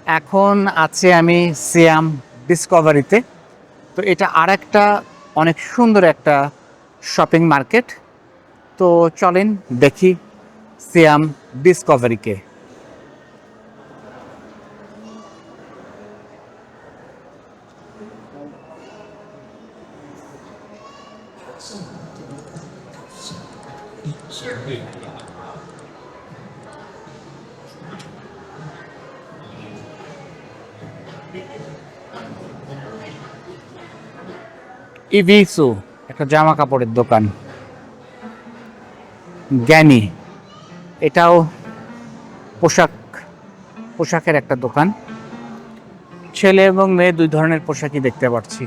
এখন আছে আমি সিয়াম ডিসকভারিতে। তো এটা আরেকটা অনেক সুন্দর একটা শপিং মার্কেট। তো চলেন দেখি সিয়াম ডিসকভারিকে। ইভিসু একটা জামা কাপড়ের দোকান। জ্ঞানী এটাও পোশাক পোশাকের একটা দোকান। ছেলে এবং মেয়ে দুই ধরনের পোশাকই দেখতে পাচ্ছি।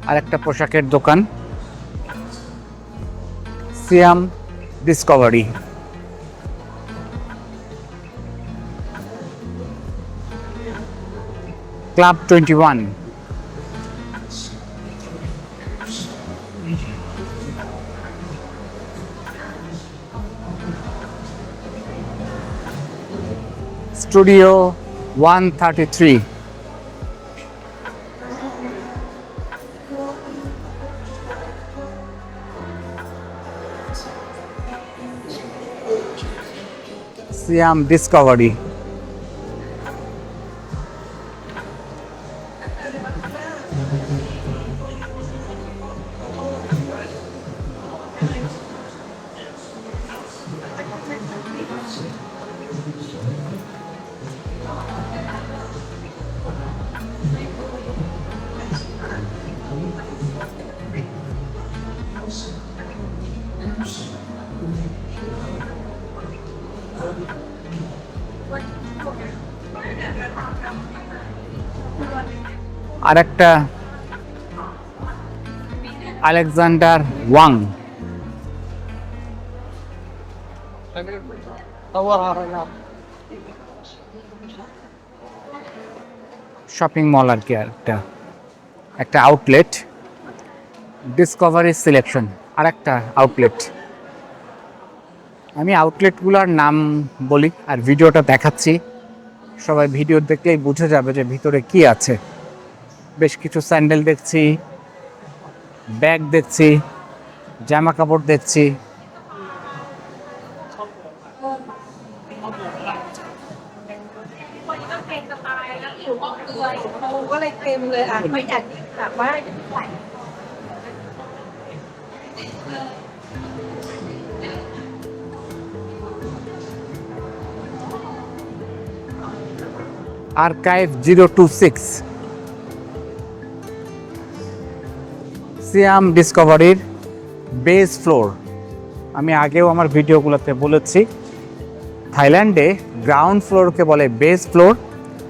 আর একটা পোশাকের দোকান সিয়াম ডিসকভারি। ক্লাব 21। স্টুডিও 133। সিয়াম ডিসকভারি। আরেকটা আলেকজান্ডার ওয়াং। শপিং মল আর কি, একটা আউটলেট। ডিসকভারি সিলেকশন আর একটা আউটলেট। আমি আউটলেটগুলোর নাম বলি আর ভিডিওটা দেখাচ্ছি, সবাই ভিডিও দেখলেই বুঝে যাবে যে ভিতরে কি আছে। বেশ কিছু স্যান্ডেল দেখছি, ব্যাগ দেখছি, জামা কাপড় দেখছি। আর্কাইভ 026। সিয়াম ডিসকভারির বেস ফ্লোর। আমি আগেও আমার ভিডিওগুলোতে বলেছি, থাইল্যান্ডে গ্রাউন্ড ফ্লোরকে বলে বেস ফ্লোর,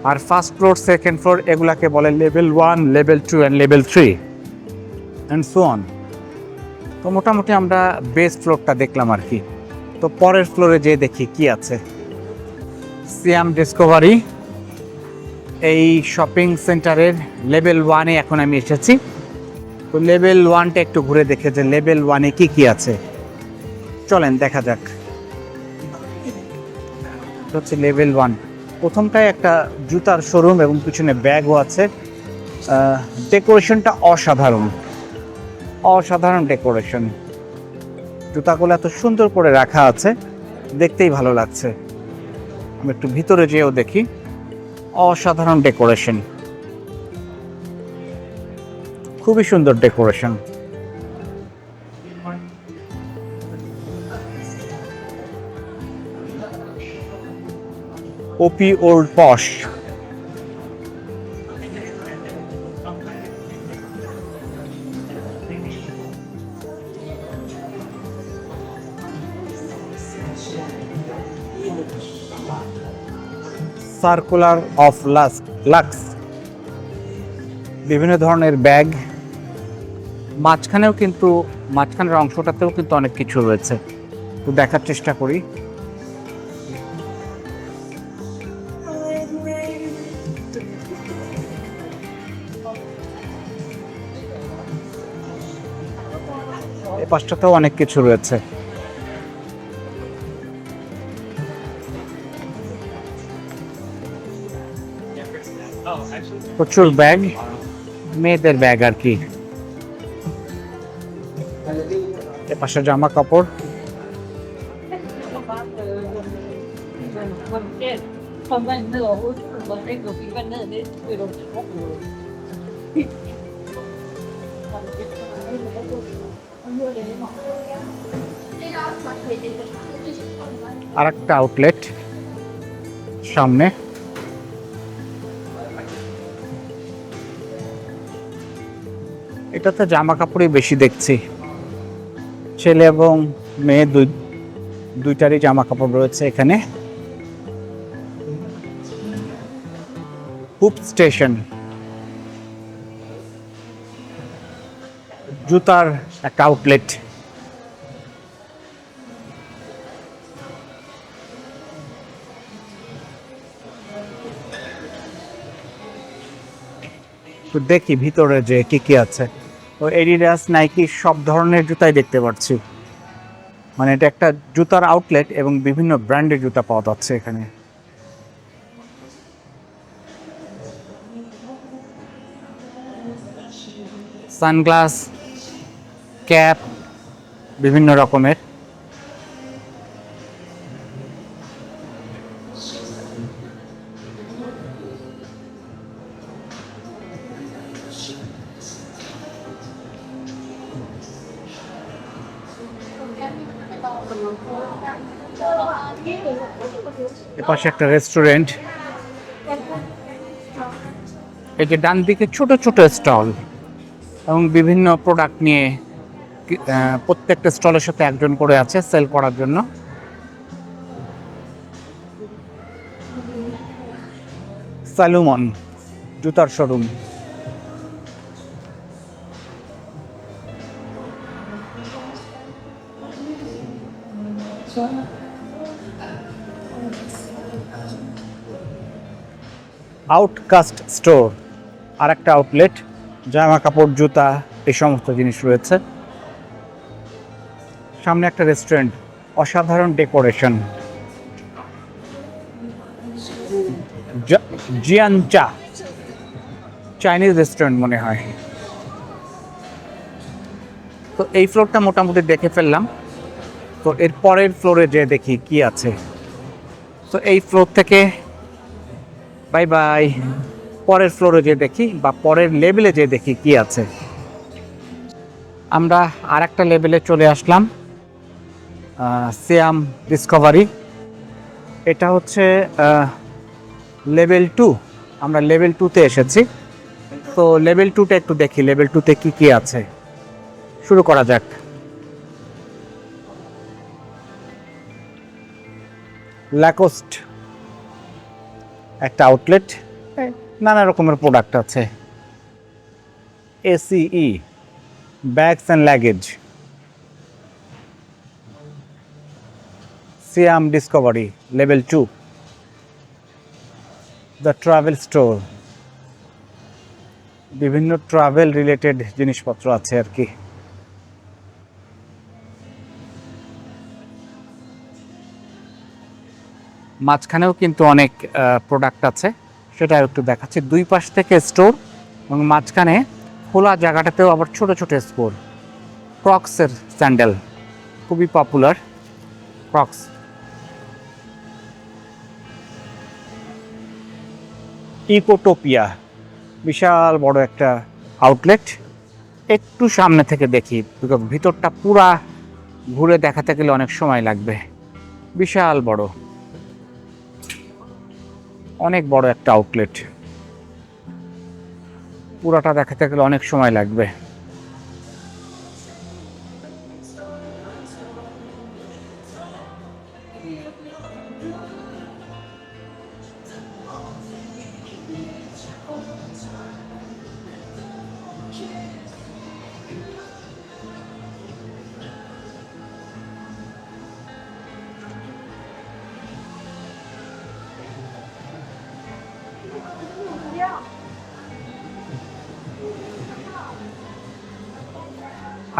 আর ফার্স্ট ফ্লোর, সেকেন্ড ফ্লোর এগুলাকে বলে level 1, level 2 and level 3 and so on. তো মোটামুটি আমরা বেস ফ্লোরটা দেখলাম আর কি। তো পরের ফ্লোরে যেয়ে দেখি কি আছে। সিয়াম ডিসকভারি এই শপিং সেন্টারের লেভেল 1-এ এখন আমি এসেছি। তো লেভেল 1টা একটু ঘুরে দেখে যে লেভেল 1-এ কি কি আছে, চলেন দেখা যাক। হচ্ছে লেভেল 1। প্রথমটায় একটা জুতার শোরুম এবং পিছনে ব্যাগও আছে। ডেকোরেশনটা অসাধারণ, অসাধারণ ডেকোরেশন। জুতাগুলো এত সুন্দর করে রাখা আছে, দেখতেই ভালো লাগছে। আমি একটু ভিতরে যেয়েও দেখি। অসাধারণ ডেকোরেশন, খুবই সুন্দর decoration. OP old posh. Circular of luxe. বিভিন্ন ধরনের ব্যাগ, মাঝখানের অংশটাতেও কিন্তু অনেক কিছু রয়েছে। তো দেখার চেষ্টা করি। এই পাশটাতেও অনেক কিছু রয়েছে। প্রচুর ব্যাগ, মেয়েদের ব্যাগ আর কি। এপাশে জামা কাপড়, আর একটা আউটলেট সামনে। এটাতে জামা কাপড়ই বেশি দেখছি, ছেলে এবং মেয়ে দুইটারই জামা কাপড় রয়েছে এখানে। হুপ স্টেশন, জুতার একটা আউটলেট। তো দেখি ভিতরে যে কি কি আছে। তো এডিডাস, নাইকি সব ধরনের জুতাই দেখতে পাচ্ছি। মানে এটা একটা জুতার আউটলেট এবং বিভিন্ন ব্র্যান্ডের জুতা পাওয়া যাচ্ছে এখানে। সানগ্লাস, ক্যাপ বিভিন্ন রকমের। এপাশে একটা রেস্টুরেন্ট। এই যে ডান দিকে ছোট ছোট স্টল এবং বিভিন্ন প্রোডাক্ট নিয়ে প্রত্যেকটা স্টলের সাথে একজন করে আছে সেল করার জন্য। সালুমন জুতার শোরুম। আউটকাস্ট স্টোর, আর একটা আউটলেট, জামা কাপড়, জুতা, এই সমস্ত জিনিস রয়েছে। সামনে একটা রেস্টুরেন্ট, অসাধারণ ডেকোরেশন। জিয়ান চা, চাইনিজ রেস্টুরেন্ট মনে হয়। তো এই ফ্লোরটা মোটামুটি দেখে ফেললাম। তো এর পরের ফ্লোরে যে দেখি কি আছে। তো এই ফ্লোর থেকে বাই বাই, পরের ফ্লোরে যে দেখি বা পরের লেভেলে যে দেখি কি আছে। আমরা আর একটা লেভেলে চলে আসলাম, সিয়াম ডিসকভারি। এটা হচ্ছে লেভেল 2। আমরা লেভেল 2-তে এসেছি। তো লেভেল 2টা একটু দেখি, লেভেল 2-তে কি কি আছে। শুরু করা যাক। ল্যাকোস্ট একটা আউটলেট, নানা রকমের প্রোডাক্ট আছে। এসিই bags and luggage. Siam Discovery level 2, the travel store. বিভিন্ন ট্রাভেল রিলেটেড জিনিসপত্র আছে আর কি। মাঝখানেও কিন্তু অনেক প্রোডাক্ট আছে, সেটা একটু দেখাচ্ছি। দুই পাশ থেকে স্টোর এবং মাঝখানে খোলা জায়গাটাতেও আবার ছোট ছোট স্টোর। ক্রক্সের স্যান্ডেল খুবই পপুলার, ক্রক্স। ইকোটোপিয়া বিশাল বড় একটা আউটলেট। একটু সামনে থেকে দেখি, ভিতরটা পুরা ঘুরে দেখাতে গেলে অনেক সময় লাগবে। বিশাল বড়, অনেক বড় একটা আউটলেট, পুরাটা দেখাতে গেলে অনেক সময় লাগবে।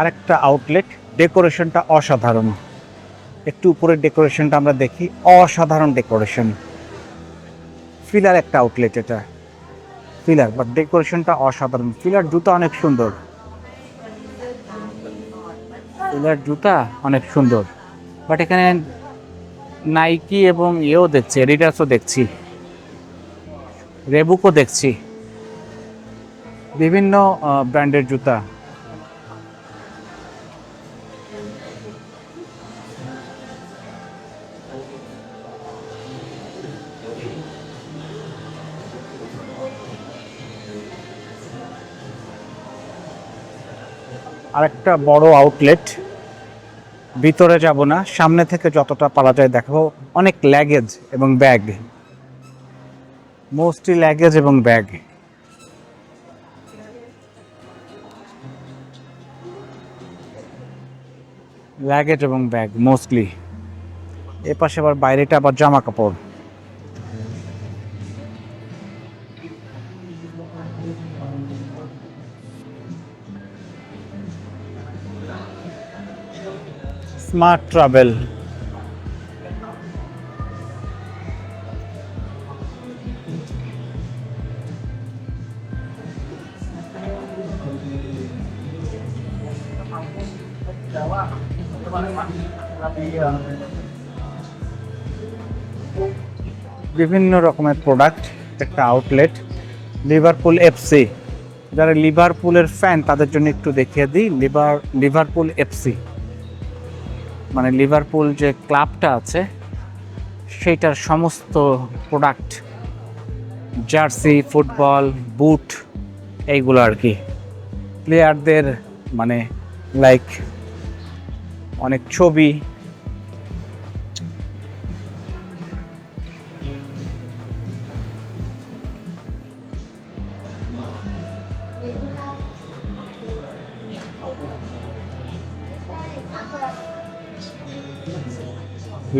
আরেকটা আউটলেট, ডেকোরেশনটা অসাধারণ। একটু উপরের ডেকোরেশনটা আমরা দেখি, অসাধারণ ডেকোরেশন। ফিলার একটা আউটলেট এটা। ফিলার, বাট ডেকোরেশনটা অসাধারণ। ফিলার জুতা অনেক সুন্দর, ফিলার জুতা অনেক সুন্দর। বাট এখানে নাইকি এবং ইয়েও দেখছি, এডিডাসও দেখছি, রেবুকও দেখছি, বিভিন্ন ব্র্যান্ডের জুতা। আরেকটা বড় আউটলেট, ভিতরে যাব না, সামনে থেকে যতটা পারা যায় দেখাবো। অনেক লাগেজ এবং ব্যাগ, মোস্টলি লাগেজ এবং ব্যাগ। লাগেজ এবং ব্যাগ মোস্টলি। এ পাশে আবার বাইরেটা আবার জামা কাপড়। স্মার্ট ট্রাভেল, বিভিন্ন রকমের প্রোডাক্ট, একটা আউটলেট। লিভারপুল এফসি, যারা লিভারপুলের ফ্যান তাদের জন্য একটু দেখিয়ে দিই। লিভারপুল এফসি মানে লিভারপুল যে ক্লাবটা আছে সেইটার সমস্ত প্রোডাক্ট, জার্সি, ফুটবল, বুট, এইগুলো আর কি। প্লেয়ারদের মানে লাইক অনেক ছবি,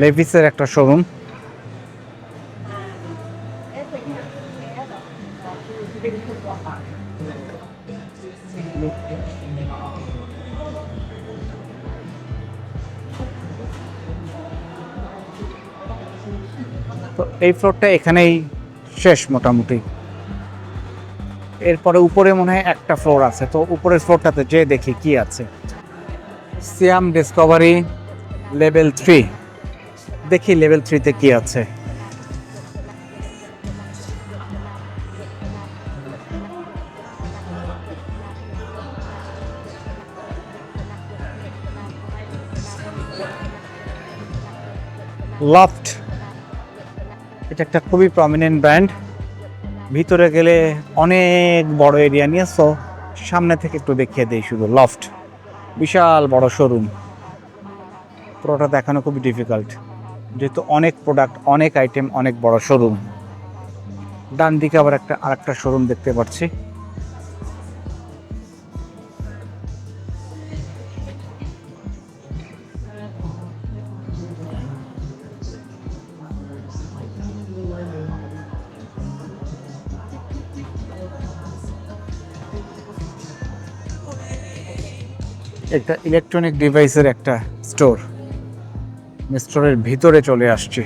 লেভিসের একটা শোরুম। তো এই ফ্লোরটা এখানেই শেষ মোটামুটি। এরপরে উপরে মনে হয় একটা ফ্লোর আছে, তো উপরের ফ্লোরটাতে যে দেখি কি আছে। সিয়াম ডিসকভারি লেভেল 3, দেখি লেভেল 3-তে কি আছে। লফট, এটা একটা খুবই প্রমিনেন্ট ব্র্যান্ড। ভিতরে গেলে অনেক বড় এরিয়া নিয়ে, সো সামনে থেকে একটু দেখিয়ে দিই শুধু। লফট বিশাল বড় শোরুম, পুরোটা দেখানো খুবই ডিফিকাল্ট যেহেতু অনেক প্রোডাক্ট, অনেক আইটেম, অনেক বড় শোরুম। ডান দিকে আবার আরেকটা শোরুম দেখতে পাচ্ছি। একটা ইলেকট্রনিক ডিভাইসের একটা স্টোর, স্টোরের ভিতরে চলে আসছি।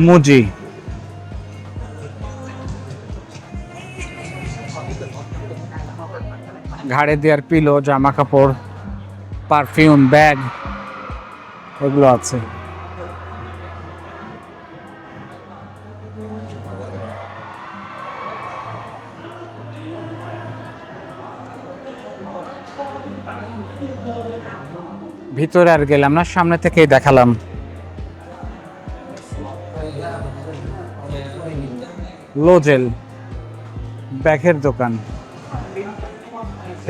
মুজি, ঘাড়ে দেওয়ার পিলো, জামা কাপড়, পারফিউম, ব্যাগ, এগুলো আছে। ভিতরে আর গেলাম না, সামনে থেকেই দেখালাম। লোজেল ব্যাগের দোকান,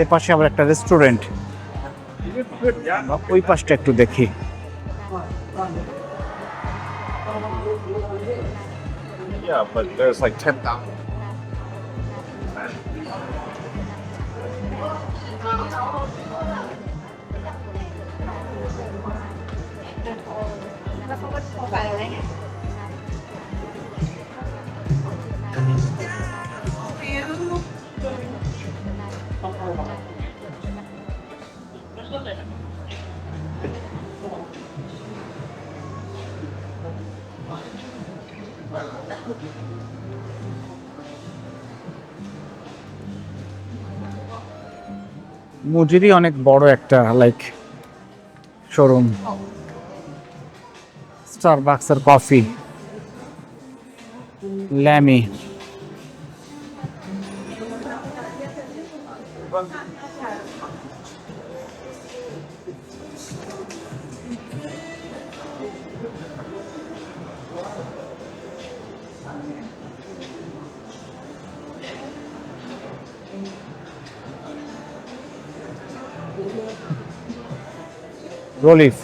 এ পাশে আবার একটা রেস্টুরেন্ট, ওই পাশটা একটু দেখি। Yeah, but there's like 10,000. মুজিরই অনেক বড় একটা লাইক শোরুম। স্টারবাকসের কফি, ল্যামি। রলিফ,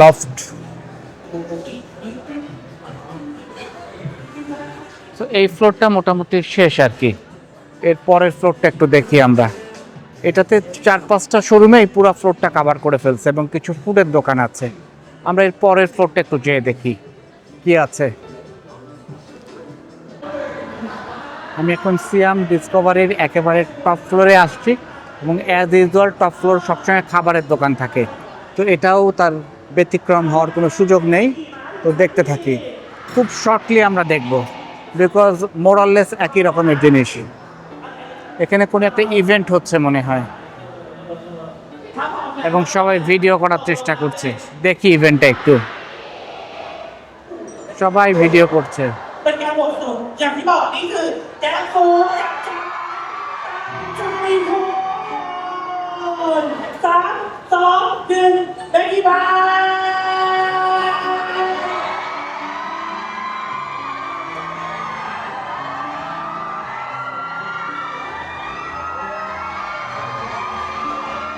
লফট। তো এই ফ্লোরটা মোটামুটি শেষ আর কি। এর পরের ফ্লোরটা একটু দেখি আমরা। এটাতে 4-5টা শোরুমেই পুরো ফ্লোরটা কভার করে ফেলছে এবং কিছু ফুডের দোকান আছে। আমরা এর পরের ফ্লোরটা একটু যেয়ে দেখি কি আছে। আমি এখন সিয়াম ডিসকভারির একেবারে টপ ফ্লোরে আসছি এবং অ্যাজ ইউজুয়াল টপ ফ্লোর সবসময় খাবারের দোকান থাকে, তো এটাও তার ব্যতিক্রম হওয়ার কোনো সুযোগ নেই। তো দেখতে থাকি, খুব শর্টলি আমরা দেখব, বিকজ মোরাললেস একই রকমের জিনিস। এখানে কোনো একটা ইভেন্ট হচ্ছে মনে হয় এবং সবাই ভিডিও করার চেষ্টা করছে। দেখি ইভেন্টটা একটু, সবাই ভিডিও করছে। เป็นการโหวตสูงอย่างที่บอกนี่คือแจ็คโฟกับใจคุณ3 2 1เบกกี้บาย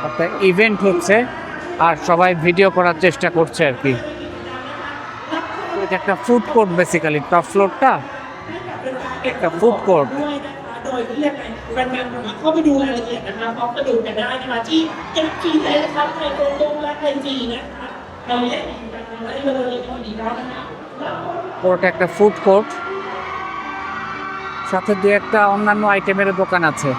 একটা ইভেন্ট হচ্ছে আর সবাই ভিডিও করার চেষ্টা করছে আর কি। এটা একটা ফুড কোর্ট বেসিক্যালি, টপ ফ্লোরটা একটা ফুড কোর্ট। ด้วยนะคะโดยที่ยังไงแฟนๆสามารถเข้าไปดูรายละเอียดนะคะพร้อมกระดูกกันได้นะคะที่ FGA นะครับในโฟโต้และไอจีนะคะเราเล่นได้เลยพอดีแล้วนะคะ পুরোটা একটা ফুড কোর্ট, সাথে দু একটা অন্যান্য আইটেমের দোকান আছে।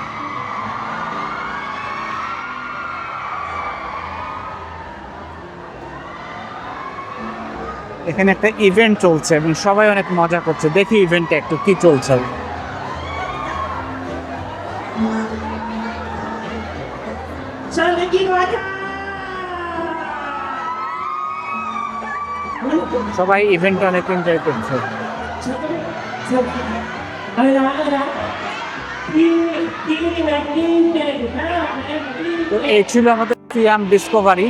এখানে একটা ইভেন্ট চলছে এবং সবাই অনেক মজা করছে। দেখি ইভেন্টে একটু কি চলছে।เชิญเบกกี้บายค่ะ সবাই ইভেন্টে অনেক এনজয় করছে।อะไรนะพี่แม็กกี้เก่งมากแม็กกี้ তো এই ছিল আমাদের সিয়াম ডিসকভারি।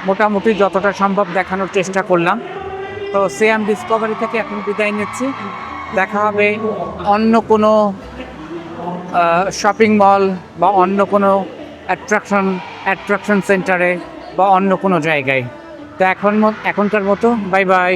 মোটামুটি যতটা সম্ভব দেখানোর চেষ্টা করলাম। তো সিয়াম ডিসকভারি থেকে এখন বিদায় নিচ্ছি। দেখা হবে অন্য কোনো শপিং মল বা অন্য কোনো অ্যাট্রাকশন সেন্টারে বা অন্য কোনো জায়গায়। তো এখনকার মতো বাই বাই।